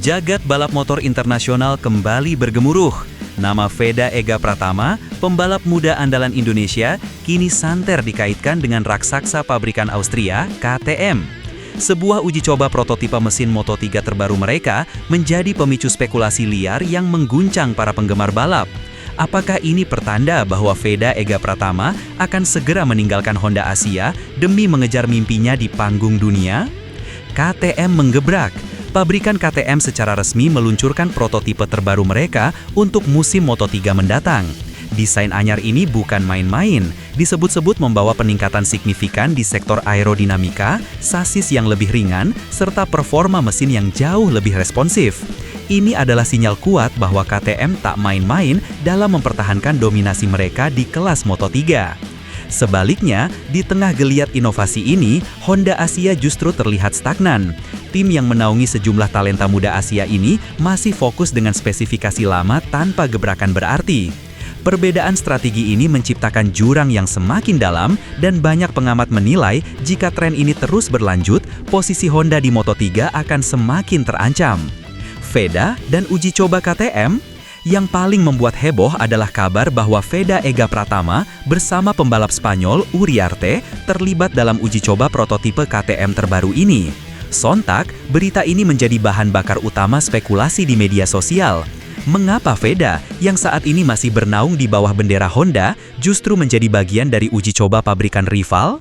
Jagat balap motor internasional kembali bergemuruh. Nama Veda Ega Pratama, pembalap muda andalan Indonesia, kini santer dikaitkan dengan raksasa pabrikan Austria, KTM. Sebuah uji coba prototipe mesin Moto3 terbaru mereka menjadi pemicu spekulasi liar yang mengguncang para penggemar balap. Apakah ini pertanda bahwa Veda Ega Pratama akan segera meninggalkan Honda Asia demi mengejar mimpinya di panggung dunia? KTM menggebrak. Pabrikan KTM secara resmi meluncurkan prototipe terbaru mereka untuk musim Moto3 mendatang. Desain anyar ini bukan main-main, disebut-sebut membawa peningkatan signifikan di sektor aerodinamika, sasis yang lebih ringan, serta performa mesin yang jauh lebih responsif. Ini adalah sinyal kuat bahwa KTM tak main-main dalam mempertahankan dominasi mereka di kelas Moto3. Sebaliknya, di tengah geliat inovasi ini, Honda Asia justru terlihat stagnan. Tim yang menaungi sejumlah talenta muda Asia ini masih fokus dengan spesifikasi lama tanpa gebrakan berarti. Perbedaan strategi ini menciptakan jurang yang semakin dalam dan banyak pengamat menilai jika tren ini terus berlanjut, posisi Honda di Moto3 akan semakin terancam. Veda dan uji coba KTM? Yang paling membuat heboh adalah kabar bahwa Veda Ega Pratama bersama pembalap Spanyol Uriarte terlibat dalam uji coba prototipe KTM terbaru ini. Sontak, berita ini menjadi bahan bakar utama spekulasi di media sosial. Mengapa Veda, yang saat ini masih bernaung di bawah bendera Honda, justru menjadi bagian dari uji coba pabrikan rival?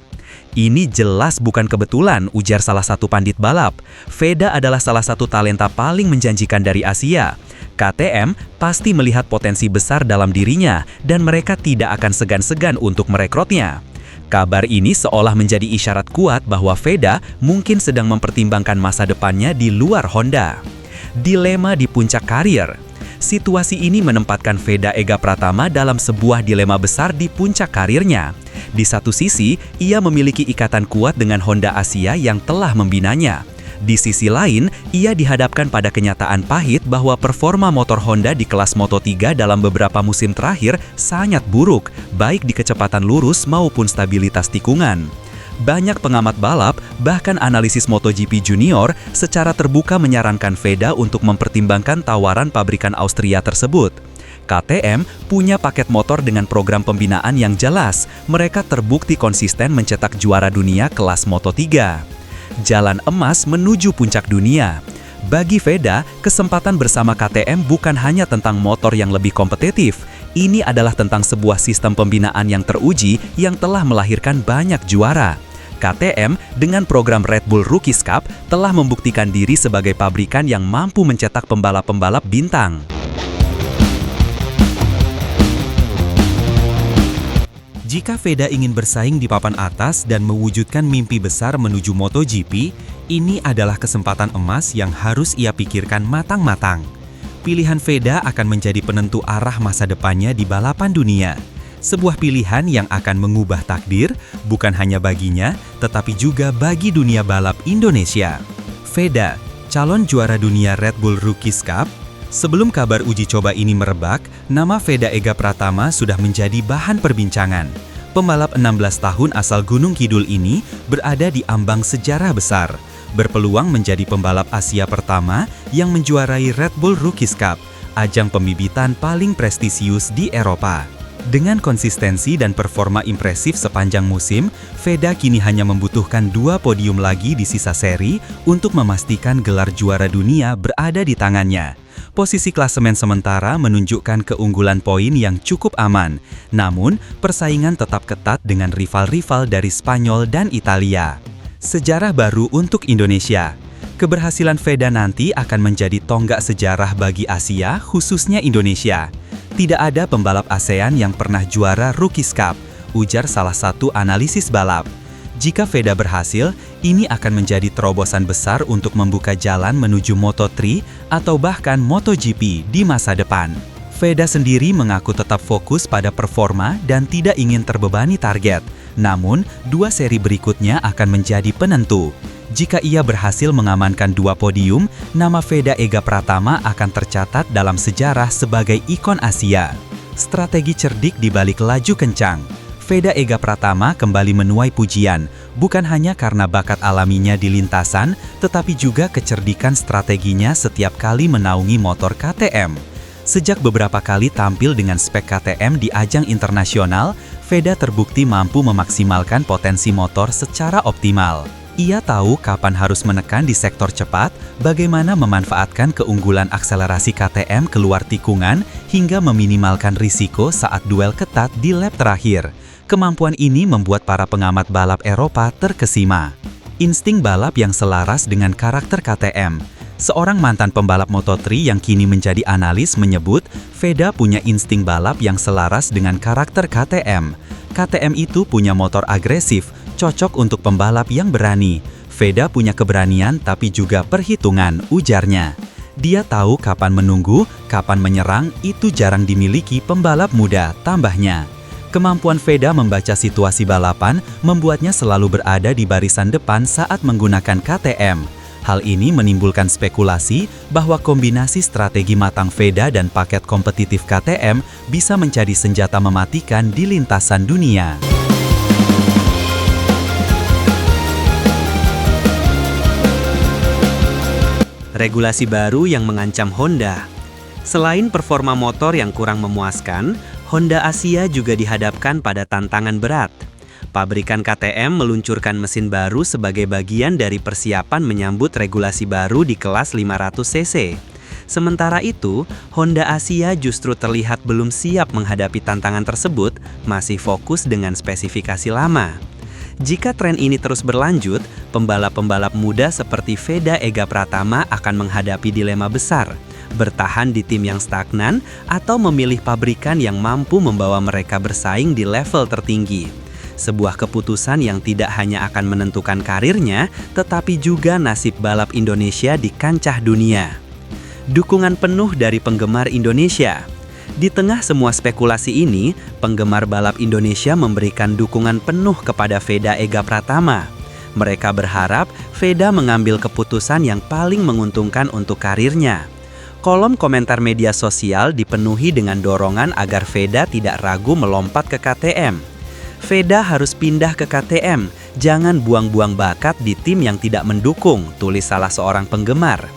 Ini jelas bukan kebetulan, ujar salah satu pandit balap. Veda adalah salah satu talenta paling menjanjikan dari Asia. KTM pasti melihat potensi besar dalam dirinya dan mereka tidak akan segan-segan untuk merekrutnya. Kabar ini seolah menjadi isyarat kuat bahwa Veda mungkin sedang mempertimbangkan masa depannya di luar Honda. Dilema di puncak karir. Situasi ini menempatkan Veda Ega Pratama dalam sebuah dilema besar di puncak karirnya. Di satu sisi, ia memiliki ikatan kuat dengan Honda Asia yang telah membinanya. Di sisi lain, ia dihadapkan pada kenyataan pahit bahwa performa motor Honda di kelas Moto3 dalam beberapa musim terakhir sangat buruk, baik di kecepatan lurus maupun stabilitas tikungan. Banyak pengamat balap, bahkan analisis MotoGP Junior, secara terbuka menyarankan Veda untuk mempertimbangkan tawaran pabrikan Austria tersebut. KTM punya paket motor dengan program pembinaan yang jelas. Mereka terbukti konsisten mencetak juara dunia kelas Moto3. Jalan emas menuju puncak dunia. Bagi Veda, kesempatan bersama KTM bukan hanya tentang motor yang lebih kompetitif. Ini adalah tentang sebuah sistem pembinaan yang teruji yang telah melahirkan banyak juara. KTM dengan program Red Bull Rookies Cup telah membuktikan diri sebagai pabrikan yang mampu mencetak pembalap-pembalap bintang. Jika Veda ingin bersaing di papan atas dan mewujudkan mimpi besar menuju MotoGP, ini adalah kesempatan emas yang harus ia pikirkan matang-matang. Pilihan Veda akan menjadi penentu arah masa depannya di balapan dunia. Sebuah pilihan yang akan mengubah takdir, bukan hanya baginya, tetapi juga bagi dunia balap Indonesia. Veda, calon juara dunia Red Bull Rookies Cup. Sebelum kabar uji coba ini merebak, nama Veda Ega Pratama sudah menjadi bahan perbincangan. Pembalap 16 tahun asal Gunung Kidul ini berada di ambang sejarah besar, berpeluang menjadi pembalap Asia pertama yang menjuarai Red Bull Rookies Cup, ajang pembibitan paling prestisius di Eropa. Dengan konsistensi dan performa impresif sepanjang musim, Veda kini hanya membutuhkan 2 podium lagi di sisa seri untuk memastikan gelar juara dunia berada di tangannya. Posisi klasemen sementara menunjukkan keunggulan poin yang cukup aman, namun persaingan tetap ketat dengan rival-rival dari Spanyol dan Italia. Sejarah baru untuk Indonesia. Keberhasilan Veda nanti akan menjadi tonggak sejarah bagi Asia, khususnya Indonesia. Tidak ada pembalap ASEAN yang pernah juara Rookies Cup, ujar salah satu analisis balap. Jika Veda berhasil, ini akan menjadi terobosan besar untuk membuka jalan menuju Moto3 atau bahkan MotoGP di masa depan. Veda sendiri mengaku tetap fokus pada performa dan tidak ingin terbebani target. Namun, 2 seri berikutnya akan menjadi penentu. Jika ia berhasil mengamankan 2 podium, nama Veda Ega Pratama akan tercatat dalam sejarah sebagai ikon Asia. Strategi cerdik di balik laju kencang. Veda Ega Pratama kembali menuai pujian, bukan hanya karena bakat alaminya di lintasan, tetapi juga kecerdikan strateginya setiap kali menaungi motor KTM. Sejak beberapa kali tampil dengan spek KTM di ajang internasional, Veda terbukti mampu memaksimalkan potensi motor secara optimal. Ia tahu kapan harus menekan di sektor cepat, bagaimana memanfaatkan keunggulan akselerasi KTM keluar tikungan, hingga meminimalkan risiko saat duel ketat di lap terakhir. Kemampuan ini membuat para pengamat balap Eropa terkesima. Insting balap yang selaras dengan karakter KTM. Seorang mantan pembalap Moto3 yang kini menjadi analis menyebut, Veda punya insting balap yang selaras dengan karakter KTM. KTM itu punya motor agresif, cocok untuk pembalap yang berani. Veda punya keberanian tapi juga perhitungan, ujarnya. Dia tahu kapan menunggu, kapan menyerang, itu jarang dimiliki pembalap muda, tambahnya. Kemampuan Veda membaca situasi balapan membuatnya selalu berada di barisan depan saat menggunakan KTM. Hal ini menimbulkan spekulasi bahwa kombinasi strategi matang Veda dan paket kompetitif KTM bisa menjadi senjata mematikan di lintasan dunia. Regulasi baru yang mengancam Honda. Selain performa motor yang kurang memuaskan, Honda Asia juga dihadapkan pada tantangan berat. Pabrikan KTM meluncurkan mesin baru sebagai bagian dari persiapan menyambut regulasi baru di kelas 500 cc. Sementara itu, Honda Asia justru terlihat belum siap menghadapi tantangan tersebut, masih fokus dengan spesifikasi lama. Jika tren ini terus berlanjut, pembalap-pembalap muda seperti Veda Ega Pratama akan menghadapi dilema besar, bertahan di tim yang stagnan atau memilih pabrikan yang mampu membawa mereka bersaing di level tertinggi. Sebuah keputusan yang tidak hanya akan menentukan karirnya, tetapi juga nasib balap Indonesia di kancah dunia. Dukungan penuh dari penggemar Indonesia. Di tengah semua spekulasi ini, penggemar balap Indonesia memberikan dukungan penuh kepada Veda Ega Pratama. Mereka berharap Veda mengambil keputusan yang paling menguntungkan untuk karirnya. Kolom komentar media sosial dipenuhi dengan dorongan agar Veda tidak ragu melompat ke KTM. Veda harus pindah ke KTM, jangan buang-buang bakat di tim yang tidak mendukung, tulis salah seorang penggemar.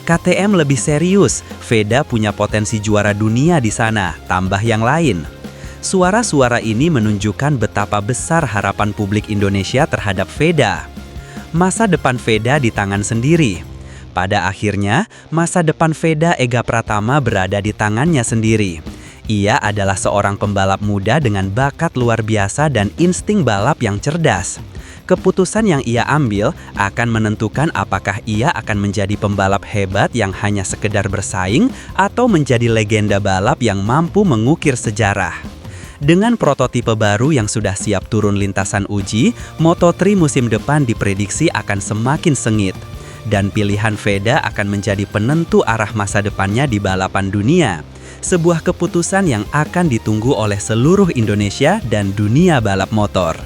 KTM lebih serius, Veda punya potensi juara dunia di sana, tambah yang lain. Suara-suara ini menunjukkan betapa besar harapan publik Indonesia terhadap Veda. Masa depan Veda di tangan sendiri. Pada akhirnya, masa depan Veda Ega Pratama berada di tangannya sendiri. Ia adalah seorang pembalap muda dengan bakat luar biasa dan insting balap yang cerdas. Keputusan yang ia ambil akan menentukan apakah ia akan menjadi pembalap hebat yang hanya sekedar bersaing atau menjadi legenda balap yang mampu mengukir sejarah. Dengan prototipe baru yang sudah siap turun lintasan uji, Moto3 musim depan diprediksi akan semakin sengit. Dan pilihan Veda akan menjadi penentu arah masa depannya di balapan dunia. Sebuah keputusan yang akan ditunggu oleh seluruh Indonesia dan dunia balap motor.